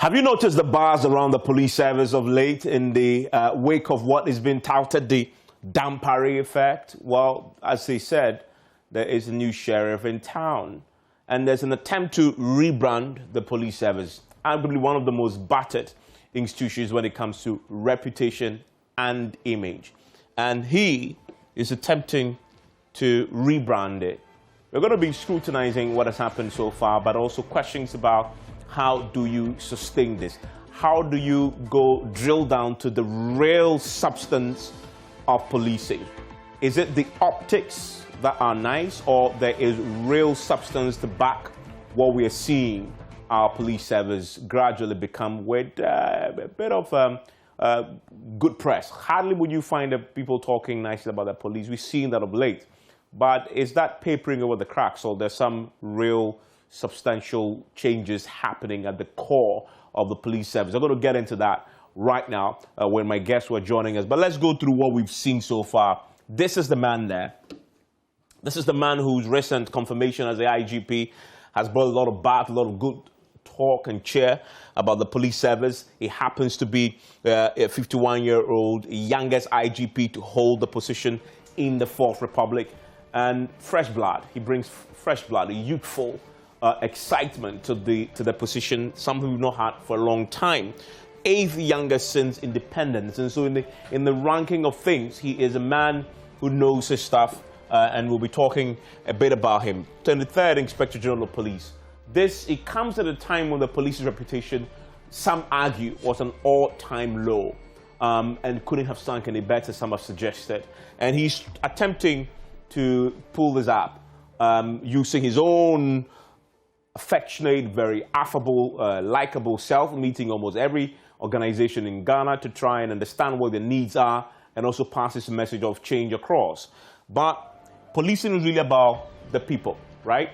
Have you noticed the buzz around the police service of late in the wake of what has been touted, the Dampare effect? Well, as they said, there is a new sheriff in town, and there's an attempt to rebrand the police service, arguably one of the most battered institutions when it comes to reputation and image. And he is attempting to rebrand it. We're going to be scrutinizing what has happened so far, but also questions about how do you sustain this? How do you go drill down to the real substance of policing? Is it the optics that are nice, or there is real substance to back what we are seeing our police service gradually become with a bit of good press? Hardly would you find people talking nicely about the police. We've seen that of late. But is that papering over the cracks, or there's some real substantial changes happening at the core of the police service? I'm going to get into that right now when my guests were joining us. But let's go through what we've seen so far. This is the man there. This is the man whose recent confirmation as the IGP has brought a lot of bath, a lot of good talk and cheer about the police service. He happens to be a 51-year-old youngest IGP to hold the position in the Fourth Republic. And fresh blood. He brings fresh blood, a youthful excitement to the position, something we've not had for a long time. 8th youngest since independence. And so in the ranking of things, he is a man who knows his stuff, and we'll be talking a bit about him. 23rd Inspector General of Police. It comes at a time when the police's reputation, some argue, was an all-time low, and couldn't have sunk any better, some have suggested. And he's attempting to pull this up, using his own affectionate, very affable, likable self, meeting almost every organization in Ghana to try and understand what their needs are and also pass this message of change across. But policing is really about the people, right?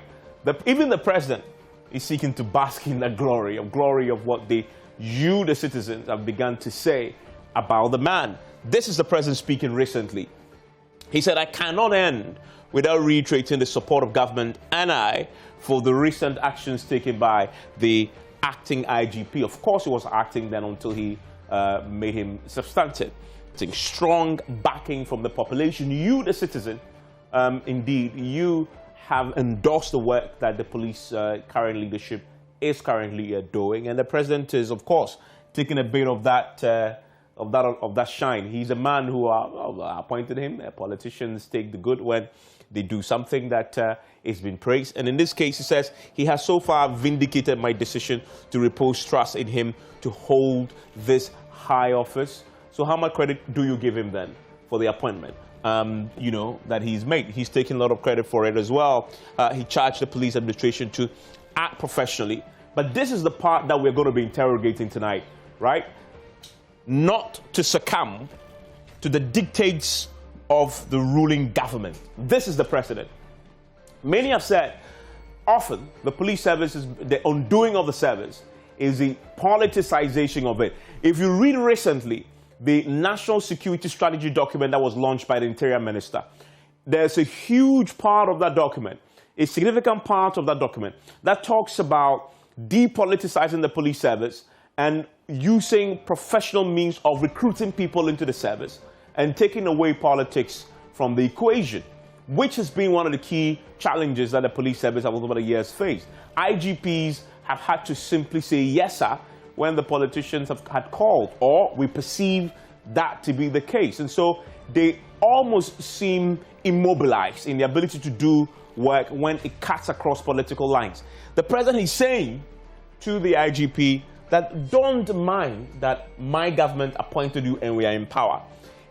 Even the president is seeking to bask in that glory of what the citizens, have begun to say about the man. This is the president speaking recently. He said, "I cannot end without reiterating the support of government and I for the recent actions taken by the acting IGP." Of course, he was acting then until he made him substantive. It's strong backing from the population. You, the citizen, indeed, you have endorsed the work that the police current leadership is currently doing. And the president is, of course, taking a bit of that shine. He's a man who appointed him. Politicians take the good when they do something that is been praised. And in this case, he says, he has so far vindicated my decision to repose trust in him to hold this high office. So how much credit do you give him then for the appointment, that he's made? He's taking a lot of credit for it as well. He charged the police administration to act professionally. But this is the part that we're going to be interrogating tonight, right? Not to succumb to the dictates of the ruling government. This is the precedent. Many have said often the police service is the undoing of the service is the politicization of it. If you read recently the National Security Strategy document that was launched by the Interior Minister, there's a huge part of that document, a significant part of that document, that talks about depoliticizing the police service and using professional means of recruiting people into the service and taking away politics from the equation, which has been one of the key challenges that the police service over the years faced. IGPs have had to simply say yes, sir, when the politicians had called, or we perceive that to be the case. And so they almost seem immobilized in the ability to do work when it cuts across political lines. The president is saying to the IGP that don't mind that my government appointed you and we are in power.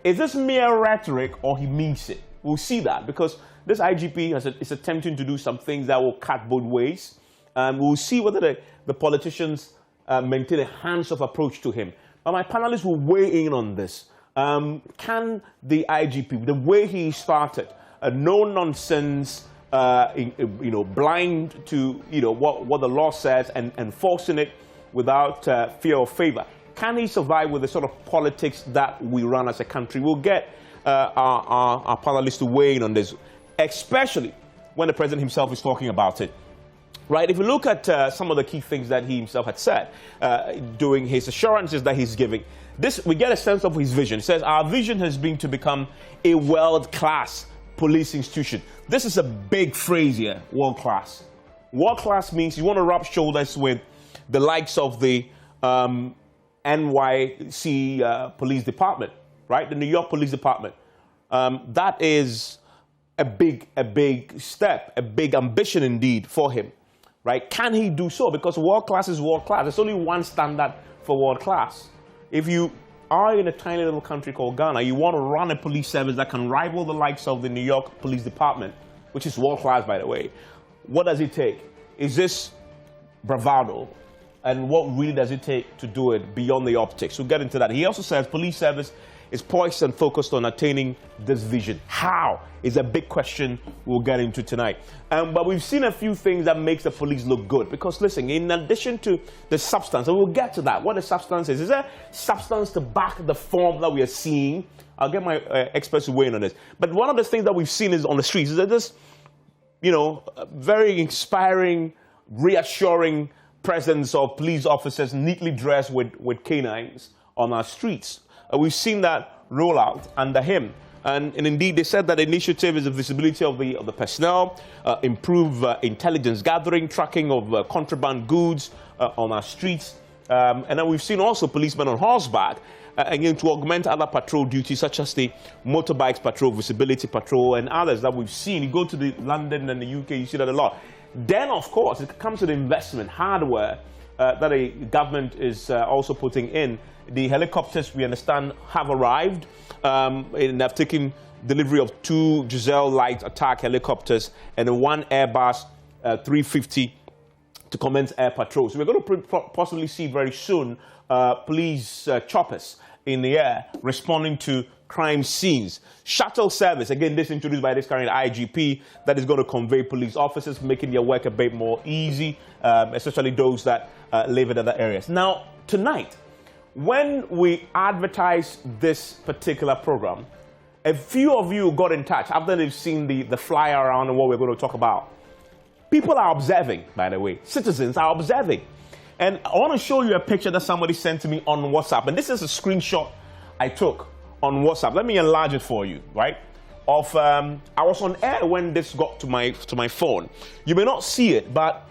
Is this mere rhetoric, or he means it? We'll see that, because this IGP is attempting to do some things that will cut both ways. We'll see whether the politicians maintain a hands-off approach to him. But my panelists will weigh in on this. Can the IGP, the way he started, no-nonsense, blind to what the law says and enforcing it without fear or favor, can he survive with the sort of politics that we run as a country? We'll get our panelists to weigh in on this, especially when the president himself is talking about it. right? If you look at some of the key things that he himself had said during his assurances that he's giving, we get a sense of his vision. He says, our vision has been to become a world-class police institution. This is a big phrase here, world-class. World-class means you want to rub shoulders with the likes of the NYC Police Department, right? The New York Police Department. That is a big step, a big ambition indeed for him, right? Can he do so? Because world class is world class. There's only one standard for world class. If you are in a tiny little country called Ghana, you want to run a police service that can rival the likes of the New York Police Department, which is world class, by the way. What does it take? Is this bravado? And what really does it take to do it beyond the optics? We'll get into that. He also says police service is poised and focused on attaining this vision. How is a big question we'll get into tonight. But we've seen a few things that makes the police look good. Because listen, in addition to the substance, and we'll get to that, what the substance is there substance to back the form that we are seeing? I'll get my experts to weigh in on this. But one of the things that we've seen is on the streets is that this, very inspiring, reassuring presence of police officers neatly dressed with canines on our streets. We've seen that roll out under him. And indeed, they said that the initiative is the visibility of the personnel, improve intelligence gathering, tracking of contraband goods on our streets. And then we've seen also policemen on horseback, again, to augment other patrol duties, such as the motorbikes patrol, visibility patrol, and others that we've seen. You go to London and the UK, you see that a lot. Then, of course, it comes to the investment, hardware that the government is also putting in. The helicopters, we understand, have arrived and have taken delivery of 2 Giselle light attack helicopters and 1 Airbus 350 to commence air patrol. So we're going to possibly see very soon police choppers in the air responding to crime scenes. Shuttle service, again, this introduced by this current IGP, that is going to convey police officers, making their work a bit more easy, especially those that live in other areas. Now, tonight, when we advertised this particular program, a few of you got in touch after they've seen the flyer around and what we're going to talk about. People are observing, by the way. Citizens are observing. And I want to show you a picture that somebody sent to me on WhatsApp. And this is a screenshot I took on WhatsApp. Let me enlarge it for you, right? I was on air when this got to my phone. You may not see it, but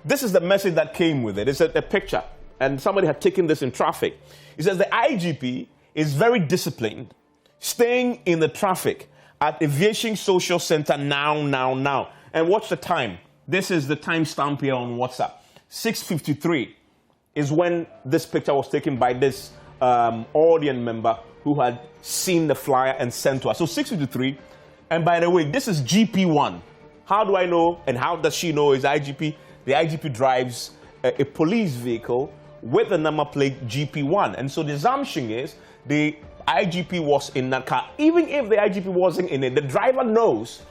this is the message that came with it. It's a picture. And somebody had taken this in traffic. It says the IGP is very disciplined, staying in the traffic at Aviation Social Center now. And watch the time. This is the timestamp here on WhatsApp. 6:53 is when this picture was taken by this audience member who had seen the flyer and sent to us. So 6:53. And by the way, this is GP1. How do I know and how does she know is IGP? The IGP drives a police vehicle with the number plate GP1. And so the assumption is the IGP was in that car. Even if the IGP wasn't in it, the driver knows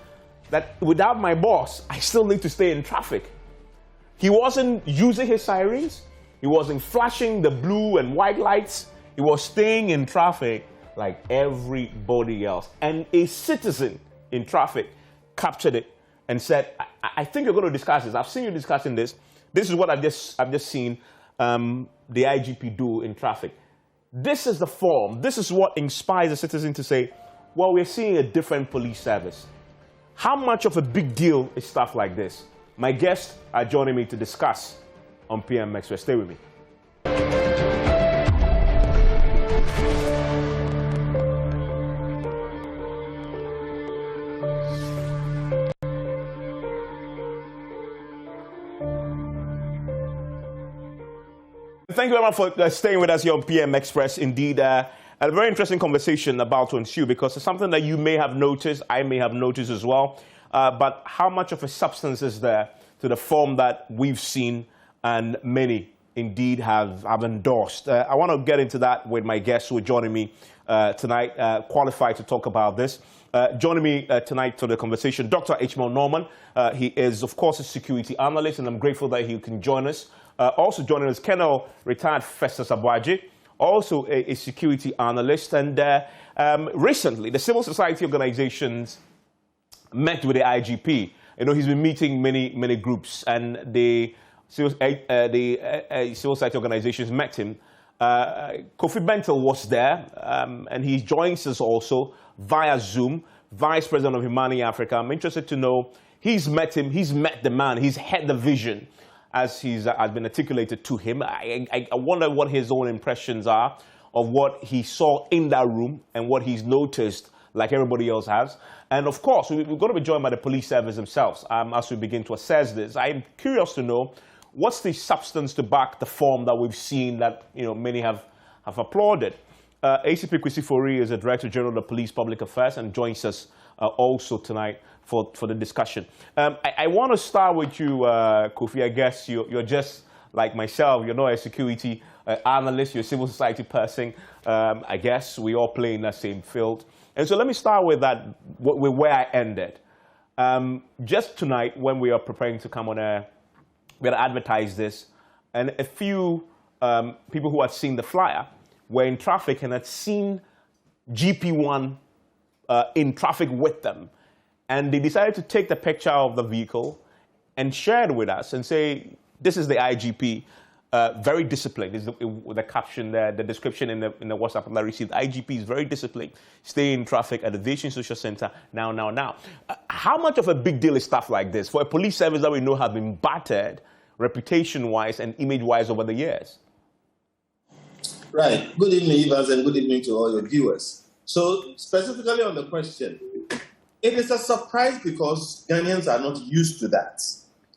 that without my boss, I still need to stay in traffic. He wasn't using his sirens. He wasn't flashing the blue and white lights. He was staying in traffic like everybody else. And a citizen in traffic captured it and said, I think you're going to discuss this. I've seen you discussing this. This is what I've just seen the IGP do in traffic. This is the form. This is what inspires the citizen to say, well, we're seeing a different police service. How much of a big deal is stuff like this? My guests are joining me to discuss on PM Express. Stay with me. Thank you very much for staying with us here on PM Express. Indeed, a very interesting conversation about to ensue because it's something that you may have noticed, I may have noticed as well. But how much of a substance is there to the form that we've seen and many indeed have endorsed? I want to get into that with my guests who are joining me tonight, qualified to talk about this. Joining me tonight to the conversation, Dr. Ishmael Norman. He is, of course, a security analyst, and I'm grateful that he can join us. Also joining us, Colonel retired Festus Abwaje, also a security analyst. And recently, the civil society organizations met with the IGP he's been meeting many groups, and the civil society organizations met him. Kofi Bentil was there, and he joins us also via Zoom, Vice President of Humani Africa. I'm interested to know, he's met him, he's met the man, he's had the vision as has been articulated to him. I wonder what his own impressions are of what he saw in that room and what he's noticed, like everybody else has. And of course, we're going to be joined by the police service themselves as we begin to assess this. I'm curious to know, what's the substance to back the form that we've seen that many have applauded? ACP Kwesi Fori is the Director General of the Police Public Affairs and joins us also tonight for the discussion. I want to start with you, Kofi. I guess you're just like myself. You're not a security analyst. You're a civil society person. I guess we all play in that same field. And so let me start with that, with where I ended. Just tonight, when we are preparing to come on air, we had advertised this, and a few people who had seen the flyer were in traffic and had seen GP1 in traffic with them. And they decided to take the picture of the vehicle and share it with us and say, this is the IGP, very disciplined. This is the caption there, the description in the WhatsApp that I received. IGP is very disciplined, stay in traffic at the Aviation Social Center now. How much of a big deal is stuff like this for a police service that we know have been battered reputation-wise and image-wise over the years? Right. Good evening, Evans, and good evening to all your viewers. So specifically on the question, it is a surprise because Ghanaians are not used to that.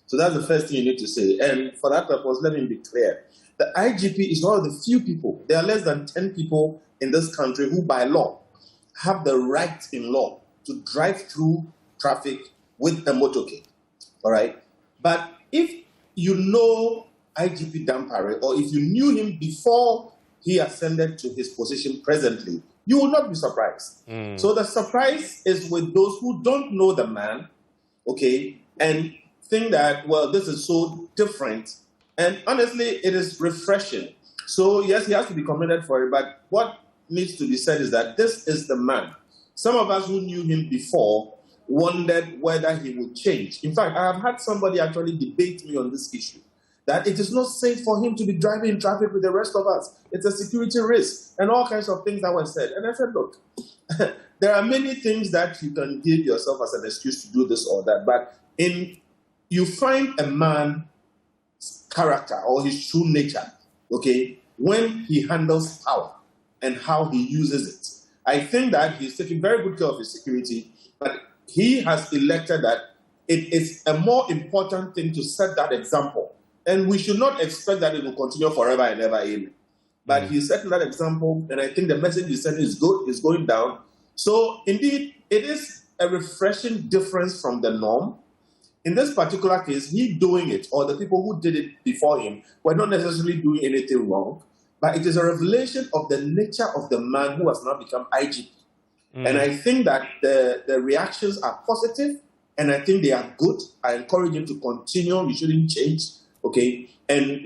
So that's the first thing you need to say. And for that purpose, let me be clear. The IGP is one of the few people, there are less than 10 people in this country who by law have the right in law to drive through traffic with a motorcade. All right? But if you know IGP Dampare, or if you knew him before he ascended to his position presently, you will not be surprised. So the surprise is with those who don't know the man, okay, and think that, well, this is so different. And honestly, it is refreshing. So yes, he has to be commended for it, but what needs to be said is that this is the man. Some of us who knew him before wondered whether he would change. In fact, I have had somebody actually debate me on this issue, that it is not safe for him to be driving in traffic with the rest of us. It's a security risk and all kinds of things that were said. And I said, look, there are many things that you can give yourself as an excuse to do this or that, but you find a man's character or his true nature, okay, when he handles power and how he uses it. I think that he's taking very good care of his security, but he has elected that it is a more important thing to set that example. And we should not expect that it will continue forever and ever, amen. But he's setting that example, and I think the message he's sending is good, is going down. So indeed, it is a refreshing difference from the norm. In this particular case, he doing it, or the people who did it before him, were not necessarily doing anything wrong, but it is a revelation of the nature of the man who has now become IGP. And I think that the reactions are positive, and I think they are good. I encourage him to continue. He shouldn't change, okay? And,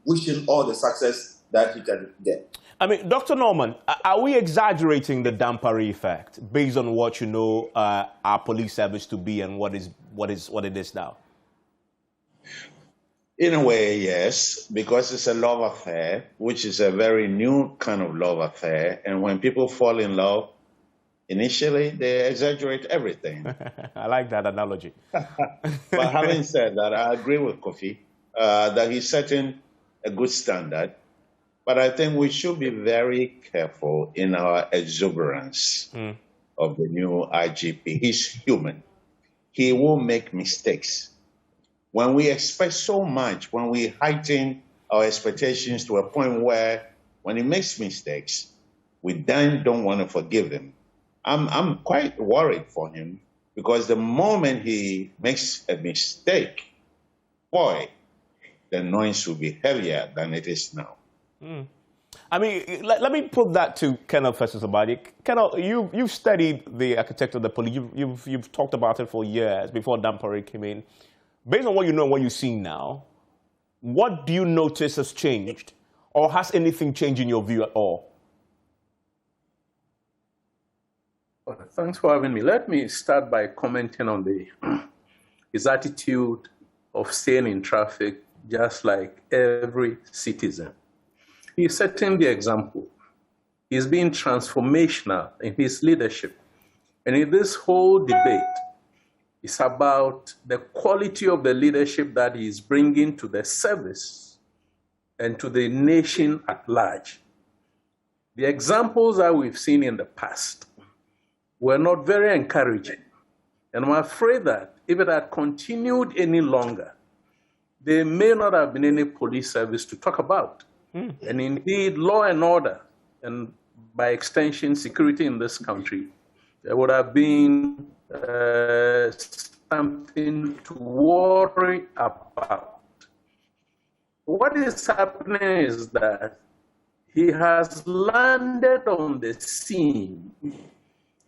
wish him all the success that he can get. I mean, Dr. Norman, are we exaggerating the Dampare effect based on what you know our police service to be and what it is now? In a way, yes, because it's a love affair, which is a very new kind of love affair. And when people fall in love, initially they exaggerate everything. I like that analogy. But having said that, I agree with Kofi that he's setting a good standard. But I think we should be very careful in our exuberance of the new IGP. He's human. He will make mistakes. When we expect so much, when we heighten our expectations to a point where when he makes mistakes, we then don't want to forgive him. I'm quite worried for him because the moment he makes a mistake, boy, the noise will be heavier than it is now. I mean, let me put that to Colonel Festus Abadi. Colonel, you've studied the architecture of the police. You've talked about it for years before Dampare came in. Based on what you know and what you see now, what do you notice has changed? Or has anything changed in your view at all? Thanks for having me. Let me start by commenting on the his attitude of staying in traffic just like every citizen. He's setting the example. He's being transformational in his leadership. And in this whole debate, it's about the quality of the leadership that he's bringing to the service and to the nation at large. The examples that we've seen in the past were not very encouraging. And I'm afraid that if it had continued any longer, there may not have been any police service to talk about. And indeed, law and order, and by extension, security in this country, there would have been something to worry about. What is happening is that he has landed on the scene,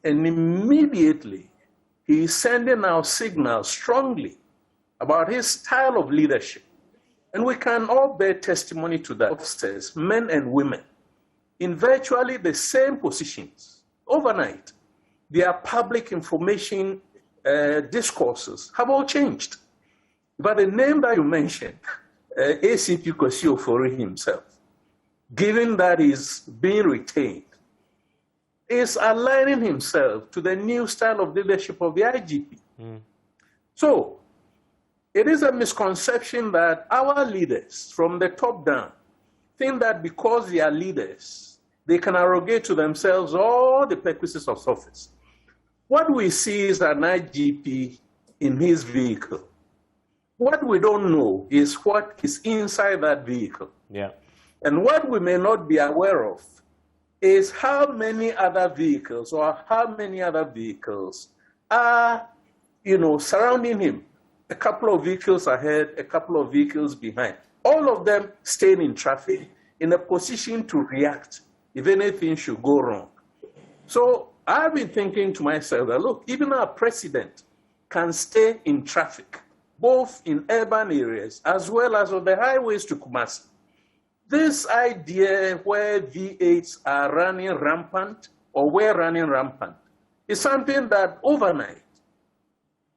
and immediately he is sending out signals strongly about his style of leadership. And we can all bear testimony to that. Officers, men and women, in virtually the same positions, overnight, their public information discourses have all changed. But the name that you mentioned, ACP Kwesi Ofori himself, given that he's being retained, is aligning himself to the new style of leadership of the IGP. So, it is a misconception that our leaders, from the top down, think that because they are leaders, they can arrogate to themselves all the perquisites of office. What we see is an IGP in his vehicle. What we don't know is what is inside that vehicle. Yeah. And what we may not be aware of is how many other vehicles or how many other vehicles are, surrounding him. A couple of vehicles ahead, a couple of vehicles behind. All of them staying in traffic in a position to react if anything should go wrong. So I've been thinking to myself that, look, even our president can stay in traffic, both in urban areas as well as on the highways to Kumasi. This idea where V8s are running rampant or were running rampant is something that overnight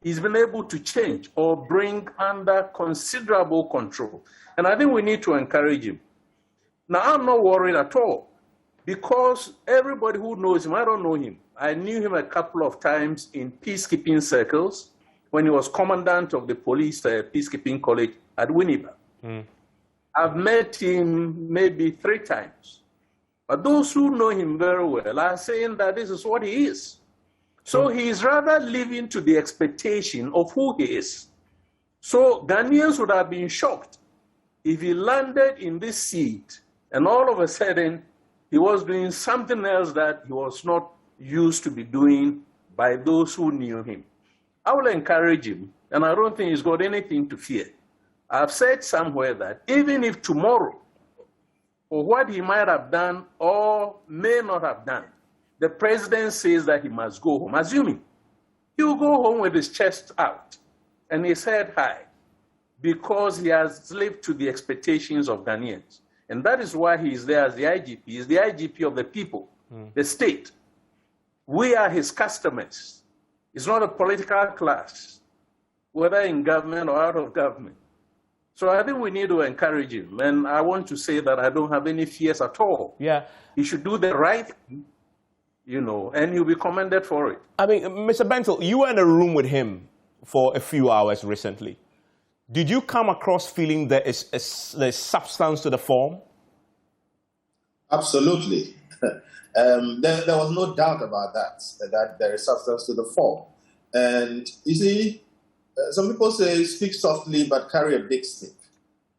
he's been able to change or bring under considerable control. And I think we need to encourage him. Now, I'm not worried at all because everybody who knows him, I don't know him. I knew him a couple of times in peacekeeping circles when he was commandant of the police peacekeeping college at Winneba. I've met him maybe 3 times. But those who know him very well are saying that this is what he is. So he is rather living to the expectation of who he is. So Ghanaians would have been shocked if he landed in this seat and all of a sudden he was doing something else that he was not used to be doing by those who knew him. I will encourage him, and I don't think he's got anything to fear. I've said somewhere that even if tomorrow, for what he might have done or may not have done, the president says that he must go home, assuming he will go home with his chest out and his head high because he has lived to the expectations of Ghanaians. And that is why he is there as the IGP. He is the IGP of the people, the state. We are his customers. It's not a political class, whether in government or out of government. So I think we need to encourage him. And I want to say that I don't have any fears at all. Yeah. He should do the right thing, and he'll be commended for it. I mean, Mr. Bentel, you were in a room with him for a few hours recently. Did you come across feeling there is there's substance to the form? Absolutely. There was no doubt about that there is substance to the form. And you see, some people say speak softly but carry a big stick.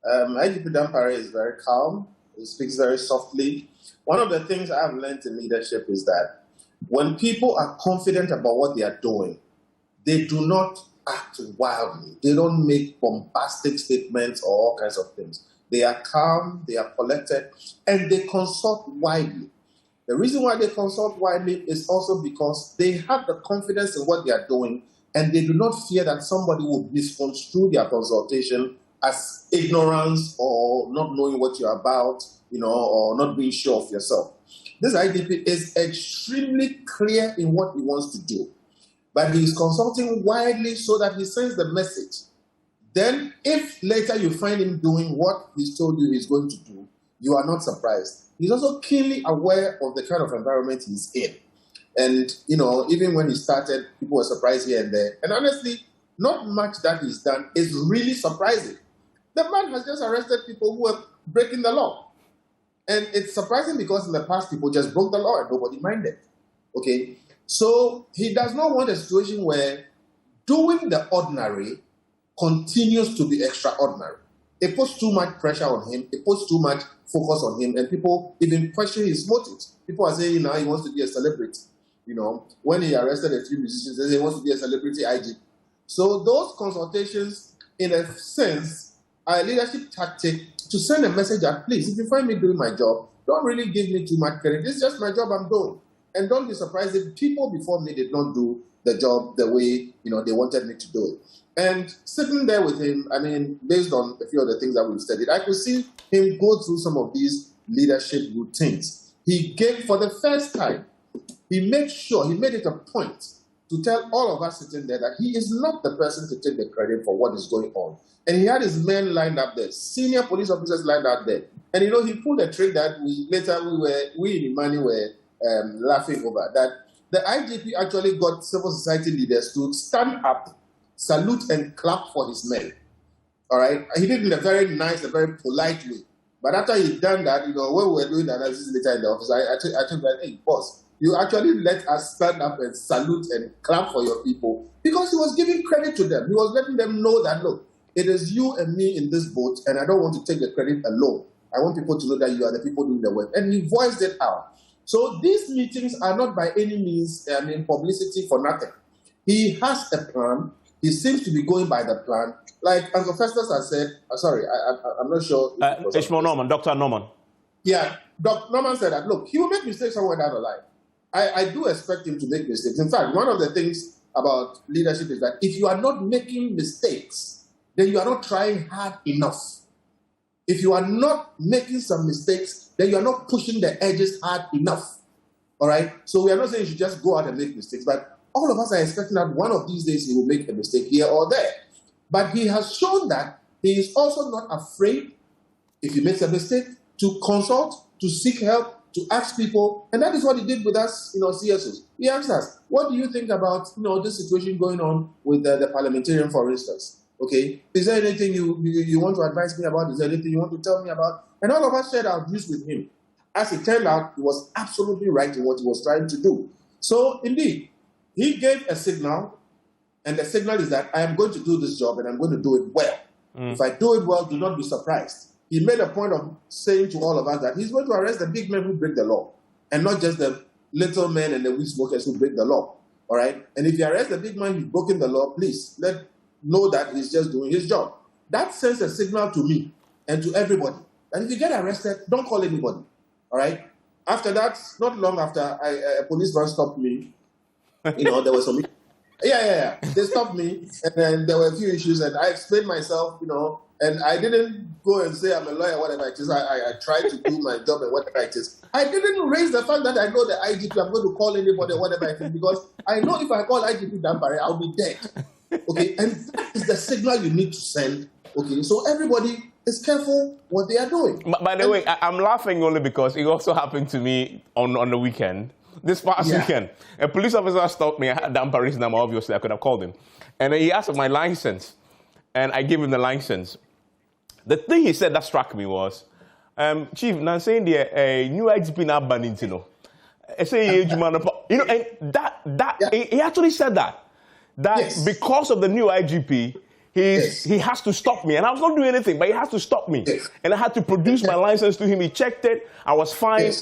IGP Dampare is very calm. He speaks very softly. One of the things I've learned in leadership is that when people are confident about what they are doing, they do not act wildly. They don't make bombastic statements or all kinds of things. They are calm, they are collected, and they consult widely. The reason why they consult widely is also because they have the confidence in what they are doing, and they do not fear that somebody will misconstrue their consultation as ignorance or not knowing what you're about, or not being sure of yourself. This IDP is extremely clear in what he wants to do. but he is consulting widely so that he sends the message. Then, if later you find him doing what he's told you he's going to do, you are not surprised. He's also keenly aware of the kind of environment he's in. And, even when he started, people were surprised here and there. And honestly, not much that he's done is really surprising. The man has just arrested people who are breaking the law. And it's surprising because in the past, people just broke the law and nobody minded. Okay? So he does not want a situation where doing the ordinary continues to be extraordinary. It puts too much pressure on him. It puts too much focus on him. And people even question his motives. People are saying now he wants to be a celebrity. When he arrested a few musicians, he says he wants to be a celebrity IG. So those consultations, in a sense, are a leadership tactic to send a message that, please, if you find me doing my job, don't really give me too much credit. It's just my job I'm doing. And don't be surprised if people before me did not do the job the way, they wanted me to do it. And sitting there with him, based on a few of the things that we've studied, I could see him go through some of these leadership routines. He gave, for the first time, he made it a point to tell all of us sitting there that he is not the person to take the credit for what is going on. And he had his men lined up there, senior police officers lined up there. And, he pulled a trick that we in Imani were laughing over, that the IGP actually got civil society leaders to stand up, salute and clap for his men. All right? He did it in a very nice, a very polite way. But after he'd done that, when we were doing the analysis later in the office, I told him, hey, boss, you actually let us stand up and salute and clap for your people, because he was giving credit to them. He was letting them know that, look, it is you and me in this boat, and I don't want to take the credit alone. I want people to know that you are the people doing the work. And he voiced it out. So these meetings are not by any means, publicity for nothing. He has a plan. He seems to be going by the plan. Like Uncle Festus has said, I'm not sure. Ishmael Norman, Dr. Norman. Yeah, Dr. Norman said that, look, he will make mistakes somewhere down the line. I do expect him to make mistakes. In fact, one of the things about leadership is that if you are not making mistakes, then you are not trying hard enough. If you are not making some mistakes, then you are not pushing the edges hard enough. All right? So we are not saying you should just go out and make mistakes, but all of us are expecting that one of these days he will make a mistake here or there. But he has shown that he is also not afraid, if he makes a mistake, to consult, to seek help, to ask people. And that is what he did with us, CSOs. He asked us, what do you think about, this situation going on with the parliamentarian, for instance? Okay, is there anything you want to advise me about? Is there anything you want to tell me about? And all of us shared our views with him. As it turned out, he was absolutely right in what he was trying to do. So, indeed, he gave a signal, and the signal is that I am going to do this job and I'm going to do it well. If I do it well, do not be surprised. He made a point of saying to all of us that he's going to arrest the big men who break the law, and not just the little men and the weed smokers who break the law. All right? And if you arrest the big man who's broken the law, please know that he's just doing his job. That sends a signal to me and to everybody that if you get arrested, don't call anybody. All right? After that, not long after, a policeman stopped me. There was some... Yeah. They stopped me, and then there were a few issues, and I explained myself, and I didn't go and say I'm a lawyer, whatever it is. I tried to do my job and whatever it is. I didn't raise the fact that I know the IGP, I'm going to call anybody, whatever it is, because I know if I call IGP Dampare, I'll be dead. Okay, and that is the signal you need to send. Okay, so everybody is careful what they are doing. By the way, I'm laughing only because it also happened to me on the weekend. This past weekend, a police officer stopped me. I had Dampare's number, obviously. I could have called him. And he asked for my license. And I gave him the license. The thing he said that struck me was, Chief, now saying the new IGP now banning, I say, and he actually said that because of the new IGP, he has to stop me. And I was not doing anything, but he has to stop me. And I had to produce my license to him. He checked it. I was fine.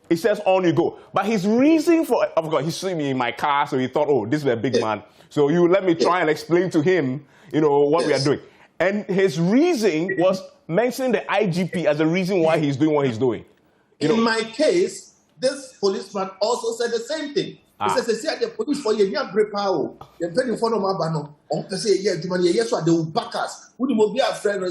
He says, on you go. But his reason for, of course, he saw me in my car, so he thought, oh, this is a big man. So you let me try and explain to him, what we are doing. And his reason was mentioning the IGP as a reason why he's doing what he's doing. In my case, this policeman also said the same thing. He says, the police for you, great power. You're very fond of Mabano. They will back us. We will be a friend.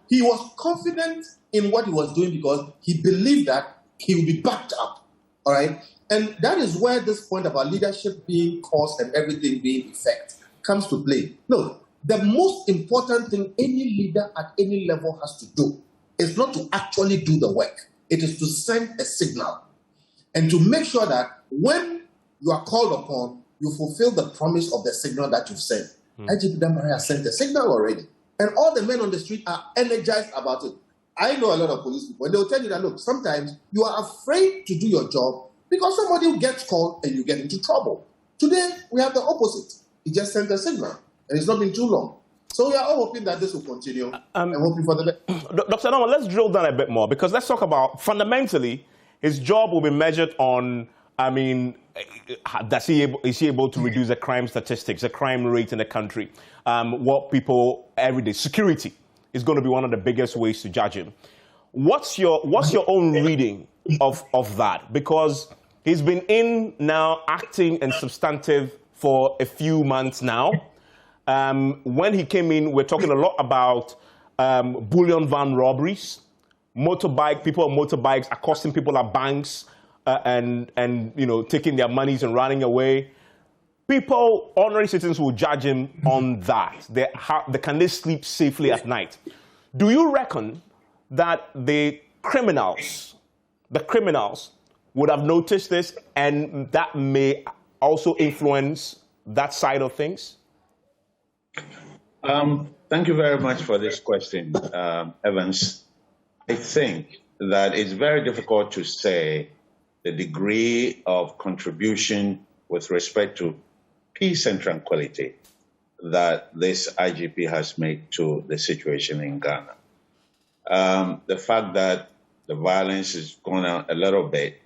He was confident in what he was doing because he believed that he will be backed up. All right. And that is where this point about leadership being cause and everything being effect comes to play. No, the most important thing any leader at any level has to do is not to actually do the work. It is to send a signal and to make sure that when you are called upon, you fulfill the promise of the signal that you've sent. IGP Dampare has sent a signal already. And all the men on the street are energized about it. I know a lot of police people, and they'll tell you that, look, sometimes you are afraid to do your job because somebody gets called and you get into trouble. Today, we have the opposite. He just sent a signal, and it's not been too long. So we are all hoping that this will continue and hoping for the best. Dr. Norman, let's drill down a bit more, because let's talk about, fundamentally, his job will be measured on, is he able to reduce the crime statistics, the crime rate in the country? What people every day, security is going to be one of the biggest ways to judge him. What's your own reading of that? Because he's been in now acting and substantive for a few months now. When he came in, we're talking a lot about bullion van robberies, people on motorbikes accosting people at banks and taking their monies and running away. People, ordinary citizens, will judge him on that. Can they sleep safely at night? Do you reckon that the criminals would have noticed this, and that may also influence that side of things? Thank you very much for this question, Evans. I think that it's very difficult to say the degree of contribution with respect to peace and tranquility that this IGP has made to the situation in Ghana. The fact that the violence has gone down a little bit,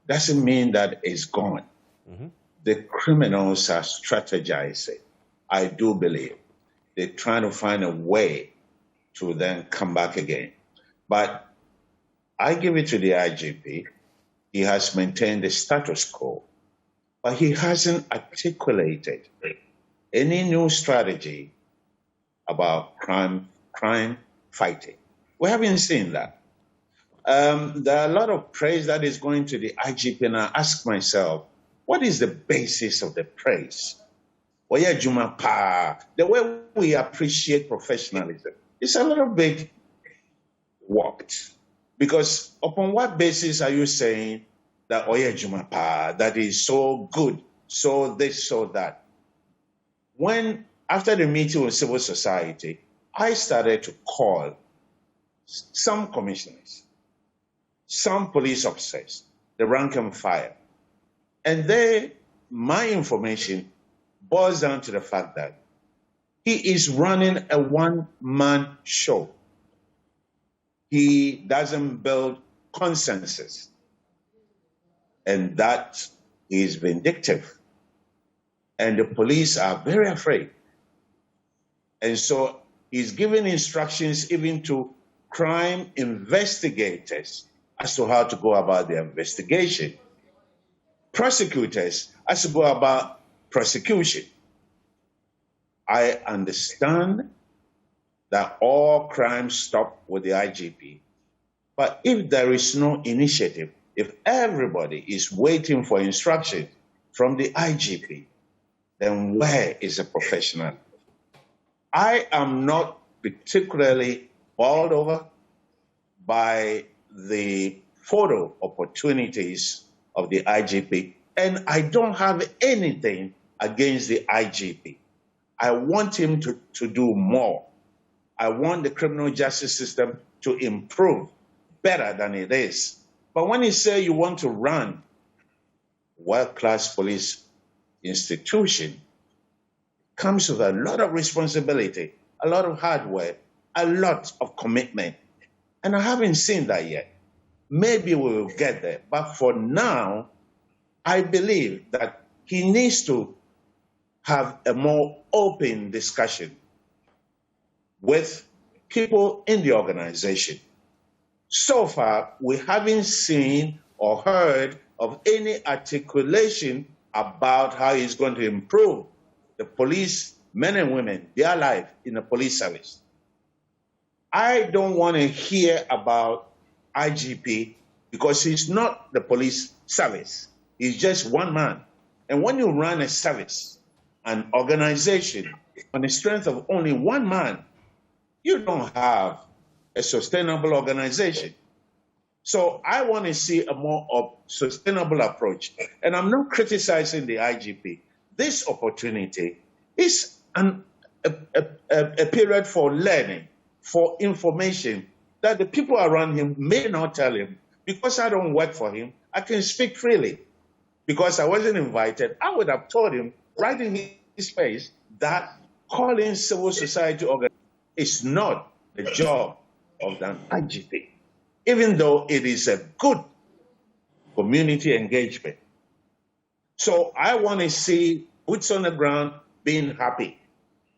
doesn't mean that it's gone. Mm-hmm. The criminals are strategizing. I do believe they're trying to find a way to then come back again. But I give it to the IGP. He has maintained the status quo, but he hasn't articulated any new strategy about crime fighting. We haven't seen that. There are a lot of praise that is going to the IGP, and I ask myself, what is the basis of the praise? The way we appreciate professionalism is a little bit warped. Because upon what basis are you saying that that is so good, so this, so that? When, after the meeting with civil society, I started to call some commissioners, some police officers, the rank and file, and my information boils down to the fact that he is running a one-man show. He doesn't build consensus, and that is vindictive. And the police are very afraid. And so he's giving instructions even to crime investigators as to how to go about their investigation. Prosecutors as to go about prosecution. I understand that all crimes stop with the IGP. But if there is no initiative, if everybody is waiting for instruction from the IGP, then where is the professional? I am not particularly bowled over by the photo opportunities of the IGP, and I don't have anything against the IGP. I want him to do more. I want the criminal justice system to improve better than it is. But when you say you want to run world-class police institution, comes with a lot of responsibility, a lot of hard work, a lot of commitment. And I haven't seen that yet. Maybe we will get there. But for now, I believe that he needs to have a more open discussion with people in the organization. So far, we haven't seen or heard of any articulation about how he's going to improve the police, men and women, their life in the police service. I don't want to hear about IGP because he's not the police service. He's just one man. And when you run a service, an organization, on the strength of only one man, you don't have a sustainable organization. So I want to see a more sustainable approach. And I'm not criticizing the IGP. This opportunity is a period for learning, for information that the people around him may not tell him. Because I don't work for him, I can speak freely. Because I wasn't invited, I would have told him right in his face that calling civil society organizations is not the job of the IGP, even though it is a good community engagement. So I want to see boots on the ground being happy.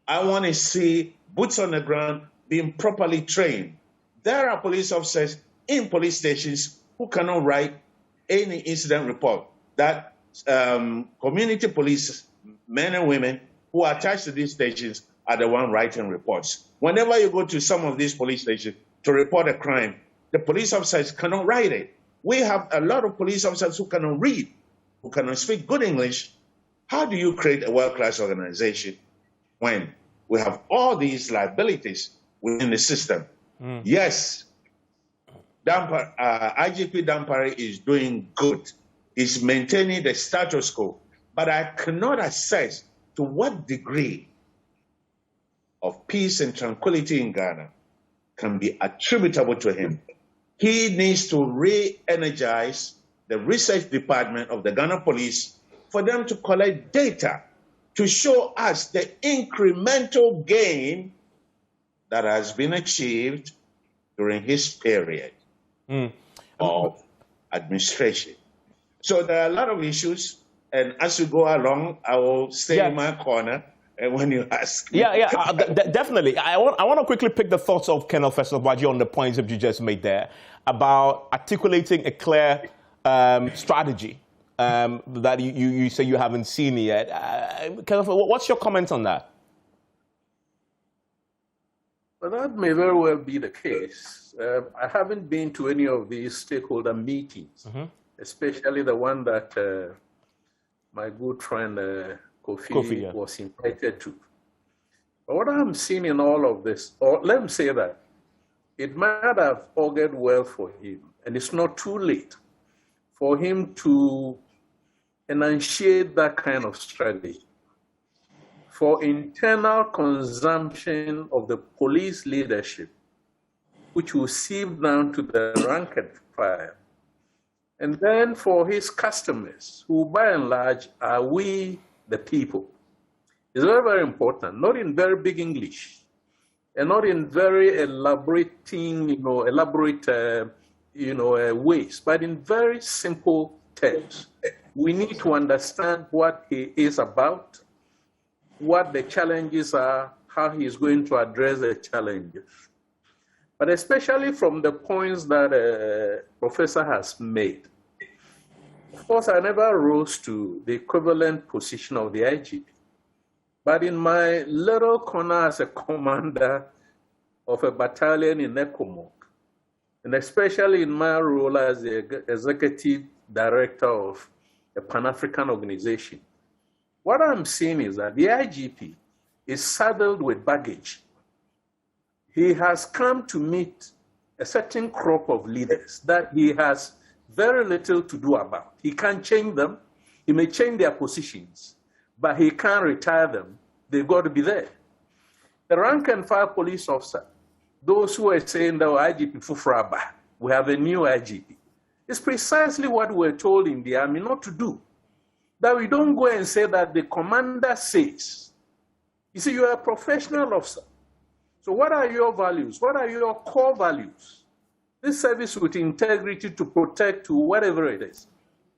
I want to see boots on the ground being properly trained. There are police officers in police stations who cannot write any incident report. That community police men and women who are attached to these stations are the ones writing reports. Whenever you go to some of these police stations to report a crime, the police officers cannot write it. We have a lot of police officers who cannot read, who cannot speak good English. How do you create a world-class organization when we have all these liabilities within the system? Yes, IGP Dampare is doing good. He's maintaining the status quo. But I cannot assess to what degree of peace and tranquility in Ghana can be attributable to him. He needs to re-energize the research department of the Ghana Police for them to collect data to show us the incremental gain that has been achieved during his period of administration. So there are a lot of issues, and as you go along, I will stay in my corner. And when you ask me. Definitely. I want to quickly pick the thoughts of Colonel Fesson-Boadjeh on the points that you just made there about articulating a clear strategy that you say you haven't seen yet. What's your comment on that? Well, that may very well be the case. I haven't been to any of these stakeholder meetings, especially the one that my good friend Kofi was invited to. But what I'm seeing in all of this, or let me say that, it might have augured well for him, and it's not too late for him to enunciate that kind of strategy for internal consumption of the police leadership, which will seep down to the rank and file. And then for his customers, who by and large are we, the people. It's very, very important, not in very big English, and not in very elaborate ways, but in very simple terms. We need to understand what he is about, what the challenges are, how he is going to address the challenges. But especially from the points that Professor has made. Of course, I never rose to the equivalent position of the IGP. But in my little corner as a commander of a battalion in Ekomok, and especially in my role as the executive director of a Pan-African organization, what I'm seeing is that the IGP is saddled with baggage. He has come to meet a certain crop of leaders that he has very little to do about. He can't change them. He may change their positions, but he can't retire them. They've got to be there. The rank and file police officer, those who are saying that IGP Fufraba, we have a new IGP, it's precisely what we're told in the army not to do. That we don't go and say that the commander says. You see, you're a professional officer. So what are your values? What are your core values? This service with integrity to protect, to whatever it is.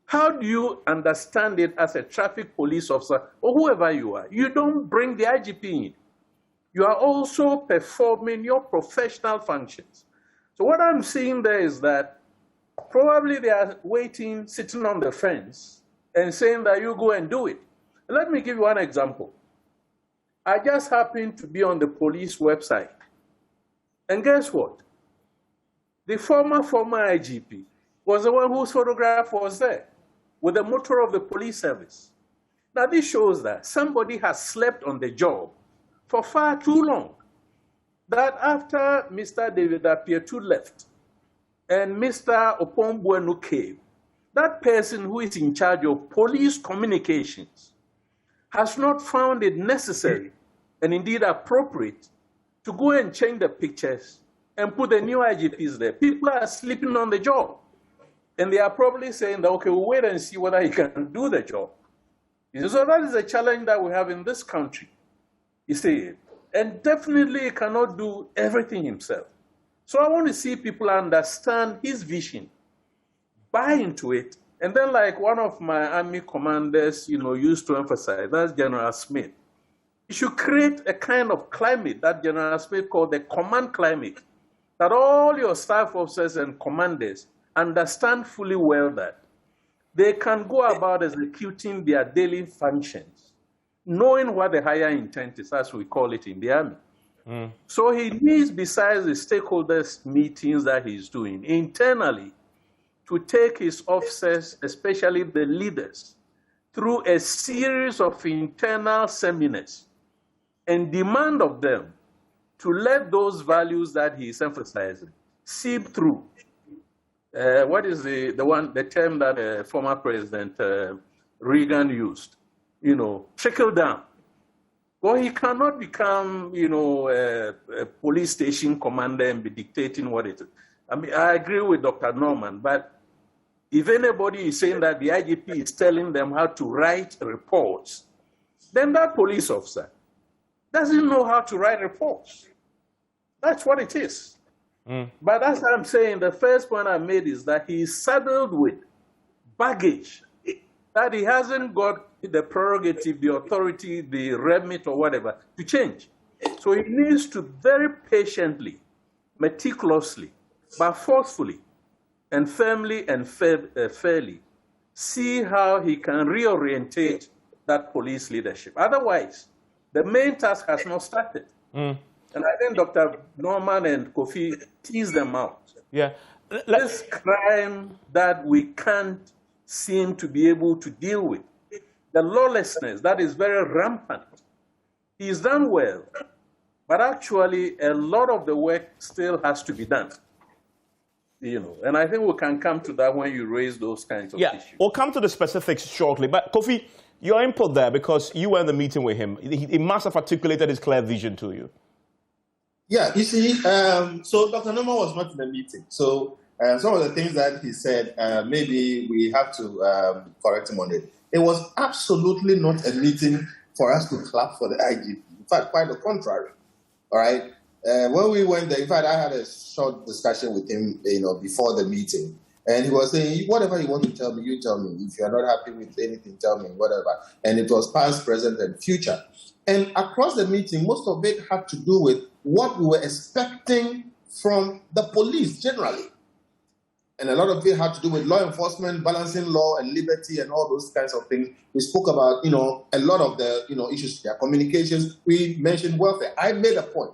How do you understand it as a traffic police officer or whoever you are? You don't bring the IGP in. You are also performing your professional functions. So what I'm seeing there is that probably they are waiting, sitting on the fence and saying that you go and do it. Let me give you one example. I just happened to be on the police website. And guess what? The former IGP was the one whose photograph was there with the motto of the police service. Now, this shows that somebody has slept on the job for far too long. That after Mr. David Apietu left and Mr. Opombuenu came, that person who is in charge of police communications has not found it necessary and indeed appropriate to go and change the pictures and put the new IGPs there. People are sleeping on the job. And they are probably saying that, okay, we'll wait and see whether he can do the job. So that is a challenge that we have in this country. You see, and definitely he cannot do everything himself. So I want to see people understand his vision, buy into it, and then like one of my army commanders, used to emphasize, that's General Smith. You should create a kind of climate that General Smith called the command climate, that all your staff officers and commanders understand fully well that they can go about executing their daily functions, knowing what the higher intent is, as we call it in the army. So he needs, besides the stakeholders meetings that he's doing internally, to take his officers, especially the leaders, through a series of internal seminars and demand of them to let those values that he's emphasizing seep through. What is the term that former President Reagan used? Trickle down. Well, he cannot become, a police station commander and be dictating what it is. I mean, I agree with Dr. Norman, but if anybody is saying that the IGP is telling them how to write reports, then that police officer doesn't know how to write reports. That's what it is. But as I'm saying, the first point I made is that he is saddled with baggage that he hasn't got the prerogative, the authority, the remit or whatever to change. So he needs to very patiently, meticulously, but forcefully and firmly and fairly see how he can reorientate that police leadership. Otherwise, the main task has not started. And I think Dr. Norman and Kofi tease them out. Yeah. This crime that we can't seem to be able to deal with, the lawlessness that is very rampant, he's done well, but actually a lot of the work still has to be done. And I think we can come to that when you raise those kinds of issues. We'll come to the specifics shortly. But Kofi, your input there, because you were in the meeting with him, he must have articulated his clear vision to you. Yeah, you see, so Dr. Norman was not in the meeting. So some of the things that he said, maybe we have to correct him on it. It was absolutely not a meeting for us to clap for the IGP. In fact, quite the contrary. All right. When we went there, in fact, I had a short discussion with him, before the meeting. And he was saying, whatever you want to tell me, you tell me. If you're not happy with anything, tell me, whatever. And it was past, present, and future. And across the meeting, most of it had to do with what we were expecting from the police generally. And a lot of it had to do with law enforcement, balancing law and liberty and all those kinds of things. We spoke about, a lot of the, issues, their communications. We mentioned welfare. I made a point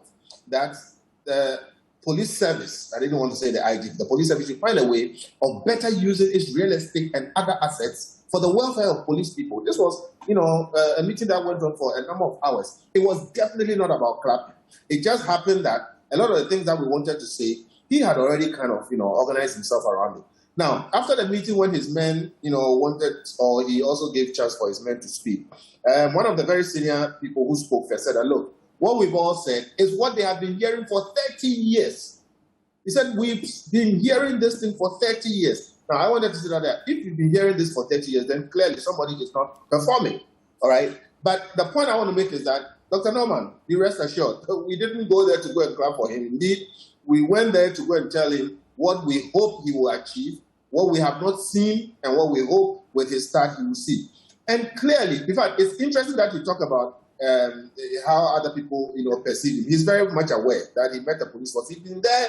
that the police service, I didn't want to say the IG, the police service should find a way of better using its real estate and other assets for the welfare of police people. This was, a meeting that went on for a number of hours. It was definitely not about clapping. It just happened that a lot of the things that we wanted to say, he had already kind of, organized himself around it. Now, after the meeting when his men, wanted, or he also gave chance for his men to speak, one of the very senior people who spoke first said, look, what we've all said is what they have been hearing for 30 years. He said, we've been hearing this thing for 30 years. Now, I wanted to say that if you've been hearing this for 30 years, then clearly somebody is not performing, all right? But the point I want to make is that, Dr. Norman, be rest assured, we didn't go there to go and clap for him. Indeed, we went there to go and tell him what we hope he will achieve, what we have not seen, and what we hope with his start he will see. And clearly, in fact, it's interesting that you talk about how other people, perceive him. He's very much aware that he met the police force. He's been there.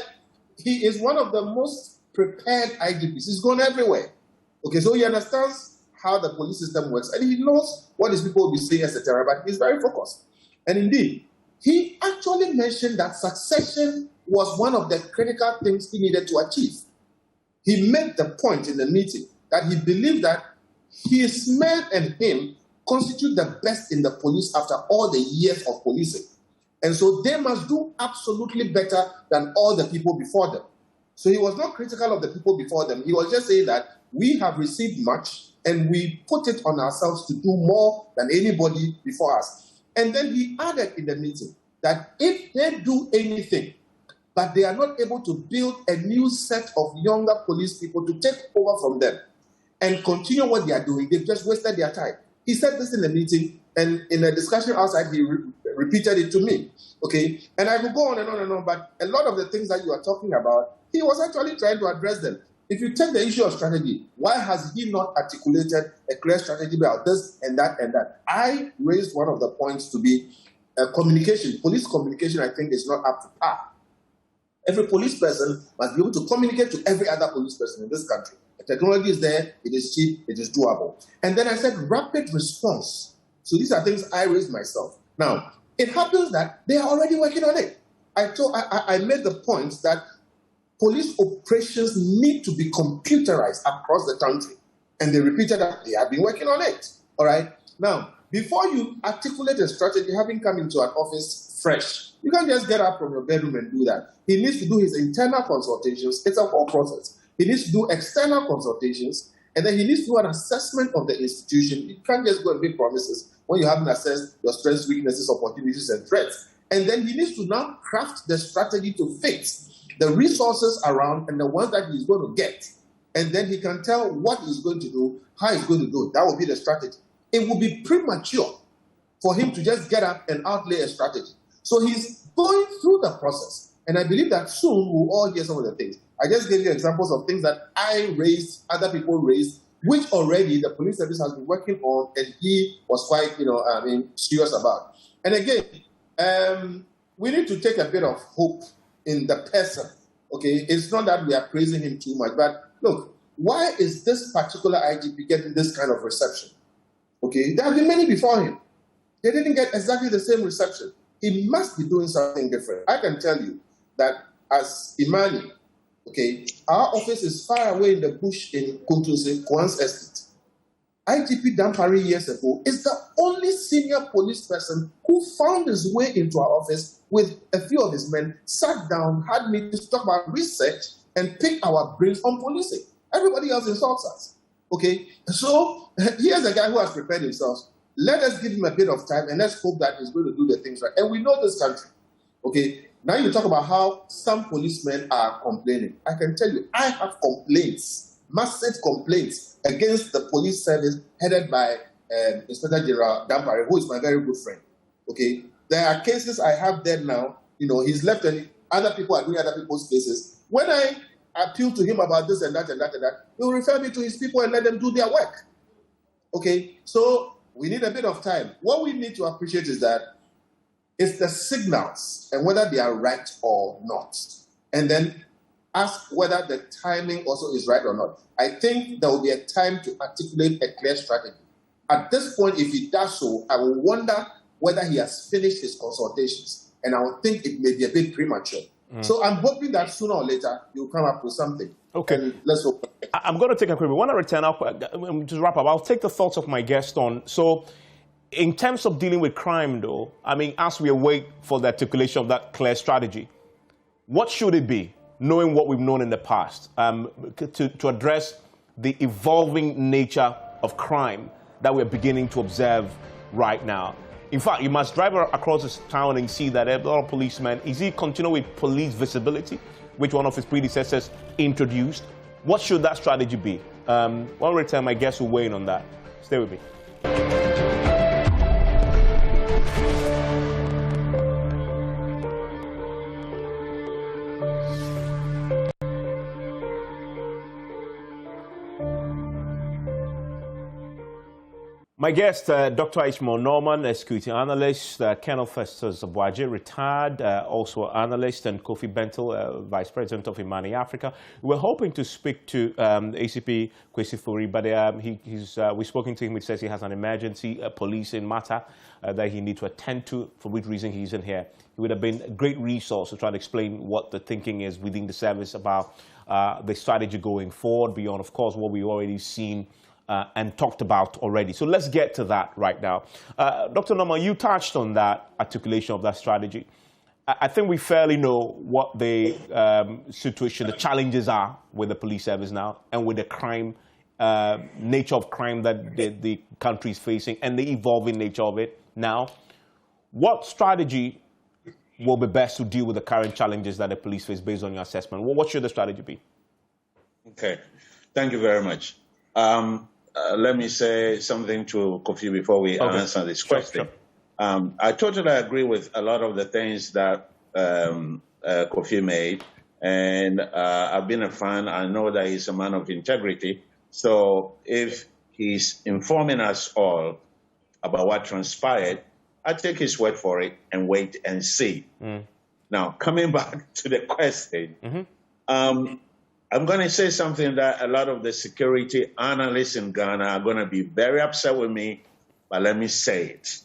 He is one of the most prepared IGPs. He's gone everywhere. Okay, so he understands how the police system works, and he knows what his people will be saying, etc. But he's very focused. And indeed, he actually mentioned that succession was one of the critical things he needed to achieve. he made the point in the meeting that he believed that his men and him constitute the best in the police after all the years of policing. And so they must do absolutely better than all the people before them. So he was not critical of the people before them. He was just saying that we have received much and we put it on ourselves to do more than anybody before us. And then he added in the meeting that if they do anything, but they are not able to build a new set of younger police people to take over from them and continue what they are doing, they've just wasted their time. He said this in the meeting, and in a discussion outside, he repeated it to me. Okay, and I will go on and on and on, but a lot of the things that you are talking about, he was actually trying to address them. If you take the issue of strategy, why has he not articulated a clear strategy about this and that and that? I raised one of the points to be communication. Police communication, I think, is not up to par. Every police person must be able to communicate to every other police person in this country. The technology is there, it is cheap, it is doable. And then I said rapid response. So these are things I raised myself. Now, it happens that they are already working on it. I made the point that police operations need to be computerized across the country. And they repeated that they have been working on it. All right? Now, before you articulate a strategy, having come into an office fresh, you can't just get up from your bedroom and do that. He needs to do his internal consultations. It's a whole process. He needs to do external consultations, and then he needs to do an assessment of the institution. You can't just go and make promises when you haven't assessed your strengths, weaknesses, opportunities, and threats. And then he needs to now craft the strategy to fit the resources around and the ones that he's going to get. And then he can tell what he's going to do, how he's going to do it. That will be the strategy. It would be premature for him to just get up and outlay a strategy. So he's going through the process. And I believe that soon we'll all hear some of the things. I just gave you examples of things that I raised, other people raised, which already the police service has been working on, and he was quite, serious about. And again, we need to take a bit of hope in the person. Okay, it's not that we are praising him too much, but look, why is this particular IGP getting this kind of reception? Okay, there have been many before him. They didn't get exactly the same reception. He must be doing something different. I can tell you that as Imani, okay, our office is far away in the bush in Kuntunse, Kwan's estate. IGP Dampare years ago is the only senior police person who found his way into our office with a few of his men, sat down, had meetings, talk about research, and pick our brains on policing. Everybody else insults us. Okay, so here's a guy who has prepared himself. Let us give him a bit of time and let's hope that he's going to do the things right. And we know this country. Okay, now you talk about how some policemen are complaining. I can tell you, I have complaints, massive complaints against the police service headed by Inspector General Dampare, who is my very good friend. Okay, there are cases I have there now. You know, he's left and other people are doing other people's cases. When I appeal to him about this and that and that and that, he'll refer me to his people and let them do their work. Okay, so we need a bit of time. What we need to appreciate is that it's the signals and whether they are right or not. And then ask whether the timing also is right or not. I think there will be a time to articulate a clear strategy. At this point, if he does so, I will wonder whether he has finished his consultations. And I would think it may be a bit premature. So I'm hoping that sooner or later you'll come up with something. Okay. And let's hope. I'm going to take a quick break. When I return up, to wrap up, I'll take the thoughts of my guest on. So in terms of dealing with crime, though, I mean, as we await for the articulation of that clear strategy, what should it be, knowing what we've known in the past, to address the evolving nature of crime that we're beginning to observe right now? In fact, you must drive across this town and see that a lot of policemen, is he continuing with police visibility, which one of his predecessors introduced? What should that strategy be? When we return, my guests will weigh in on that. Stay with me. My guest, Dr. Ishmael Norman, a security analyst, Colonel Festus Abwaje, retired, also analyst, and Kofi Bentel, Vice President of Imani Africa. We're hoping to speak to ACP Kwesi Furi, but we've spoken to him. He says he has an emergency policing matter that he needs to attend to, for which reason he isn't here. He would have been a great resource to try to explain what the thinking is within the service about the strategy going forward, beyond, of course, what we've already seen and talked about already. So let's get to that right now. Dr. Norman, you touched on that articulation of that strategy. I think we fairly know what the situation, the challenges are with the police service now and with the crime, nature of crime that the country is facing and the evolving nature of it now. What strategy will be best to deal with the current challenges that the police face based on your assessment? What should the strategy be? Okay, thank you very much. Let me say something to Kofi before we answer this question. Sure. I totally agree with a lot of the things that Kofi made, and I've been a fan. I know that he's a man of integrity. So if he's informing us all about what transpired, I take his word for it and wait and see. Now, coming back to the question, I'm going to say something that a lot of the security analysts in Ghana are going to be very upset with me, but let me say it.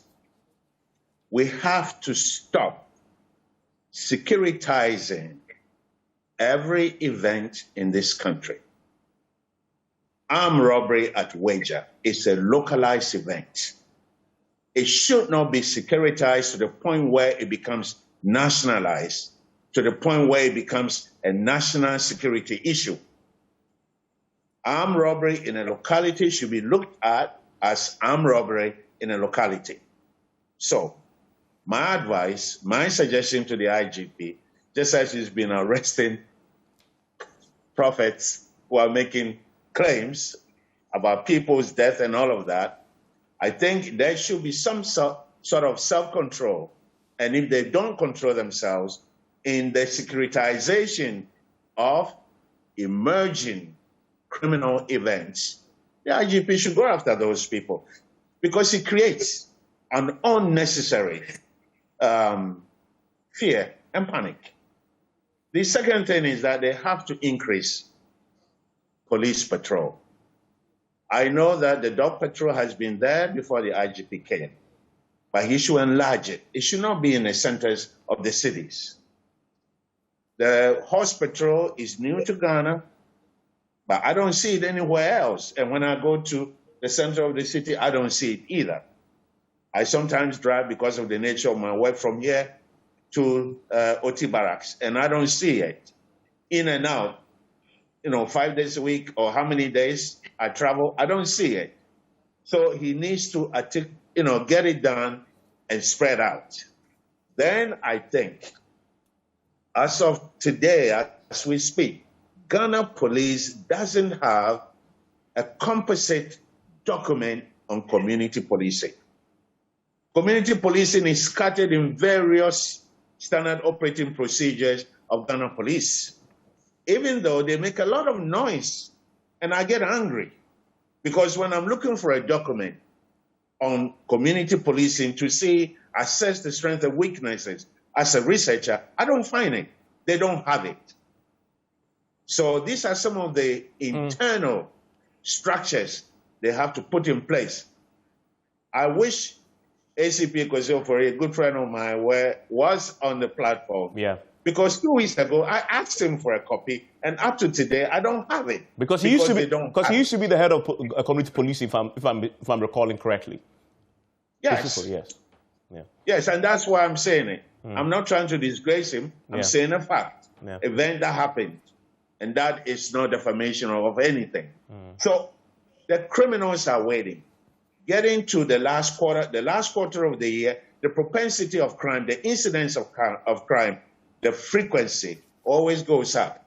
We have to stop securitizing every event in this country. Armed robbery at Wager is a localized event. It should not be securitized to the point where it becomes nationalized, to the point where it becomes a national security issue. Armed robbery in a locality should be looked at as armed robbery in a locality. So my advice, my suggestion to the IGP, just as he's been arresting prophets who are making claims about people's death and all of that, I think there should be some sort of self-control. And if they don't control themselves, in the securitization of emerging criminal events, the IGP should go after those people because it creates an unnecessary fear and panic. The second thing is that they have to increase police patrol. I know that the dog patrol has been there before the IGP came, but he should enlarge it. It should not be in the centers of the cities. The horse patrol is new to Ghana, but I don't see it anywhere else. And when I go to the center of the city, I don't see it either. I sometimes drive, because of the nature of my work, from here to OT Barracks, and I don't see it. In and out, 5 days a week or how many days I travel, I don't see it. So he needs to, get it done and spread out. Then I think, as of today, as we speak, Ghana Police doesn't have a composite document on community policing. Community policing is scattered in various standard operating procedures of Ghana Police, even though they make a lot of noise. And I get angry because when I'm looking for a document on community policing to assess the strengths and weaknesses, as a researcher, I don't find it. They don't have it. So these are some of the internal structures they have to put in place. I wish ACP Kwesi Furi, a good friend of mine, was on the platform. Yeah. Because 2 weeks ago, I asked him for a copy, and up to today, I don't have it. Because he used to be the head of community policing, if I'm recalling correctly. Yes. Yes. Yeah. Yes, and that's why I'm saying it. I'm not trying to disgrace him. I'm saying a fact. Yeah. Event that happened. And that is not defamation of anything. So the criminals are waiting. Getting to the last quarter of the year, the propensity of crime, the incidence of crime, the frequency always goes up.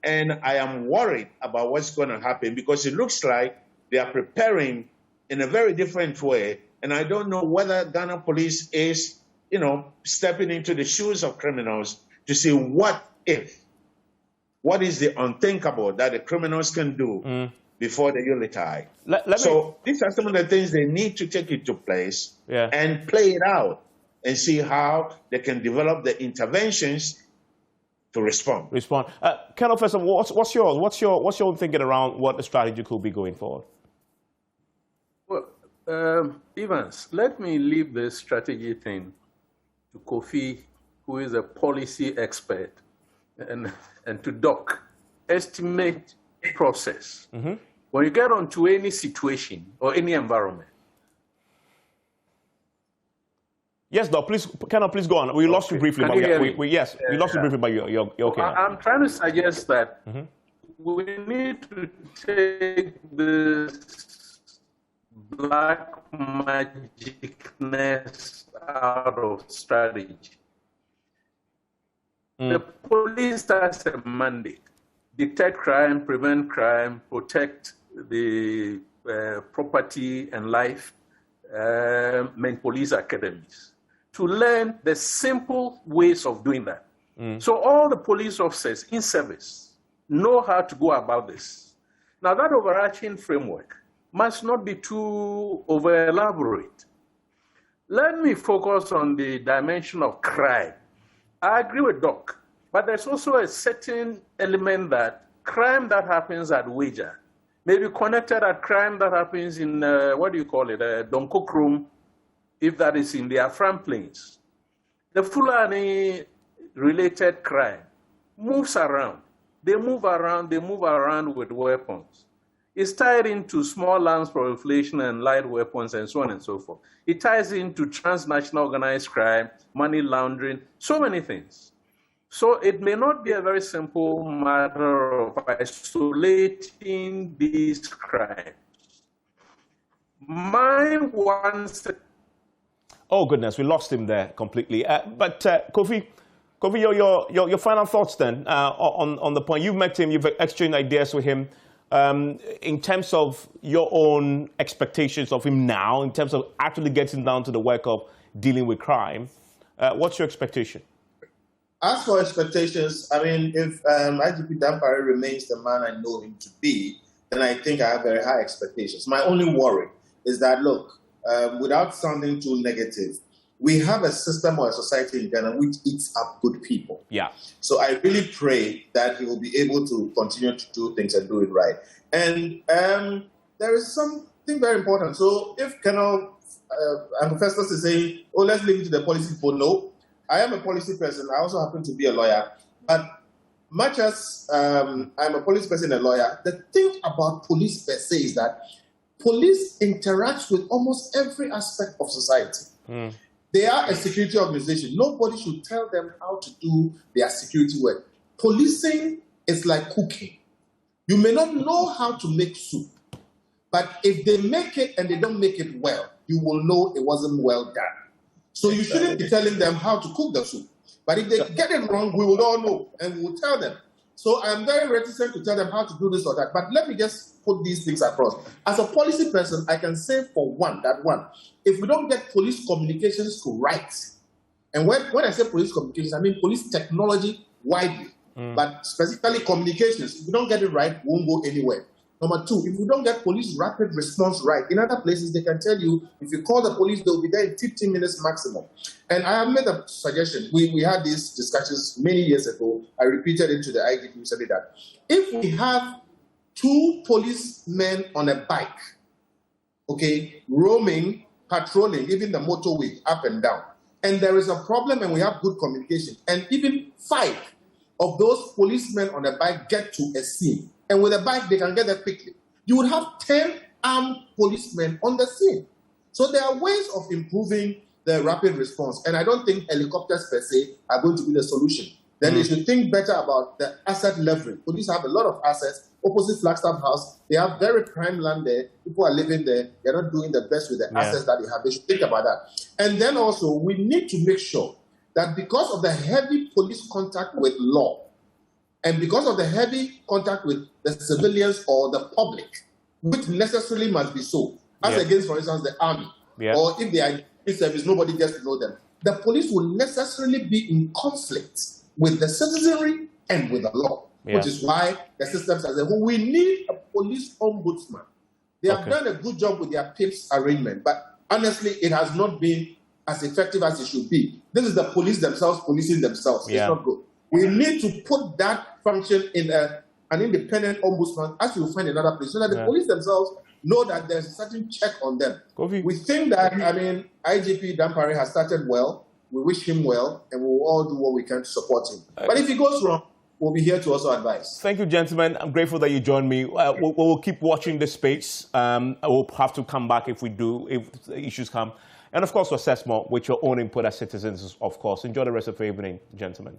And I am worried about what's going to happen because it looks like they are preparing in a very different way. And I don't know whether Ghana Police is, stepping into the shoes of criminals to see what is the unthinkable that the criminals can do before the unity. So these are some of the things they need to take into place and play it out and see how they can develop the interventions to respond. Colonel Fessa, what's yours? What's your thinking around what the strategy could be going forward? Well, Evans, let me leave the strategy thing to Kofi, who is a policy expert, and to Doc. Estimate process. When you get onto any situation or any environment. Yes, Doc, please, please go on. We lost you briefly, but we lost you briefly, but you're okay. I'm trying to suggest that we need to take this black magicness out of strategy. The police has a mandate: detect crime, prevent crime, protect the property and life, main police academies, to learn the simple ways of doing that. So all the police officers in service know how to go about this. Now that overarching framework must not be too over-elaborate. Let me focus on the dimension of crime. I agree with Doc, but there's also a certain element that crime that happens at Wager may be connected at crime that happens in, Donkokrum, if that is in the Afram Plains. The Fulani-related crime moves around. They move around with weapons. It's tied into small arms proliferation and light weapons and so on and so forth. It ties into transnational organized crime, money laundering, so many things. So it may not be a very simple matter of isolating these crimes. Oh goodness, we lost him there completely. But Kofi, your final thoughts then on the point. You've met him, you've exchanged ideas with him. In terms of your own expectations of him now, in terms of actually getting down to the work of dealing with crime, what's your expectation? As for expectations, I mean, if IGP Dampare remains the man I know him to be, then I think I have very high expectations. My only worry is that, look, without sounding too negative, we have a system or a society in Ghana which eats up good people. Yeah. So I really pray that he will be able to continue to do things and do it right. And there is something very important. So if Colonel Festus is saying, oh, let's leave it to the policy people, no. I am a policy person. I also happen to be a lawyer. But much as I'm a police person and a lawyer, the thing about police per se is that police interacts with almost every aspect of society. They are a security organization. Nobody should tell them how to do their security work. Policing is like cooking. You may not know how to make soup, but if they make it and they don't make it well, you will know it wasn't well done. So you shouldn't be telling them how to cook the soup. But if they get it wrong, we will all know and we will tell them. So I'm very reticent to tell them how to do this or that. But let me just put these things across. As a policy person, I can say for one, if we don't get police communications to rights, and when I say police communications, I mean police technology widely, but specifically communications, if we don't get it right, we won't go anywhere. Number two, if we don't get police rapid response right, in other places they can tell you, if you call the police, they'll be there in 15 minutes maximum. And I have made a suggestion. We had these discussions many years ago. I repeated it to the IGP recently that if we have 2 policemen on a bike, okay, roaming, patrolling, even the motorway up and down, and there is a problem and we have good communication, and even 5 of those policemen on a bike get to a scene, and with a bike, they can get there quickly. You would have 10 armed policemen on the scene. So there are ways of improving the rapid response. And I don't think helicopters per se are going to be the solution. Then they should think better about the asset leverage. Police have a lot of assets. Opposite Flagstaff House, they have very prime land there. People are living there. They're not doing the best with the assets that they have. They should think about that. And then also, we need to make sure that because of the heavy police contact with law, and because of the heavy contact with the civilians or the public, which necessarily must be so, as against, for instance, the army, or if they are in service, nobody gets to know them, the police will necessarily be in conflict with the citizenry and with the law. Yeah. which is why the systems are there. We need a police ombudsman. They have done a good job with their PIPS arrangement, but honestly, it has not been as effective as it should be. This is the police themselves policing themselves. Yeah. It's not good. We need to put that function in an independent ombudsman, as you'll find in other places, so that the police themselves know that there's a certain check on them. We think that, IGP Dampare has started well. We wish him well, and we will all do what we can to support him. But if he goes wrong, we'll be here to also advise. Thank you, gentlemen. I'm grateful that you joined me. We'll keep watching this space. We'll have to come back if issues come. And, of course, to assess more with your own input as citizens, of course. Enjoy the rest of your evening, gentlemen.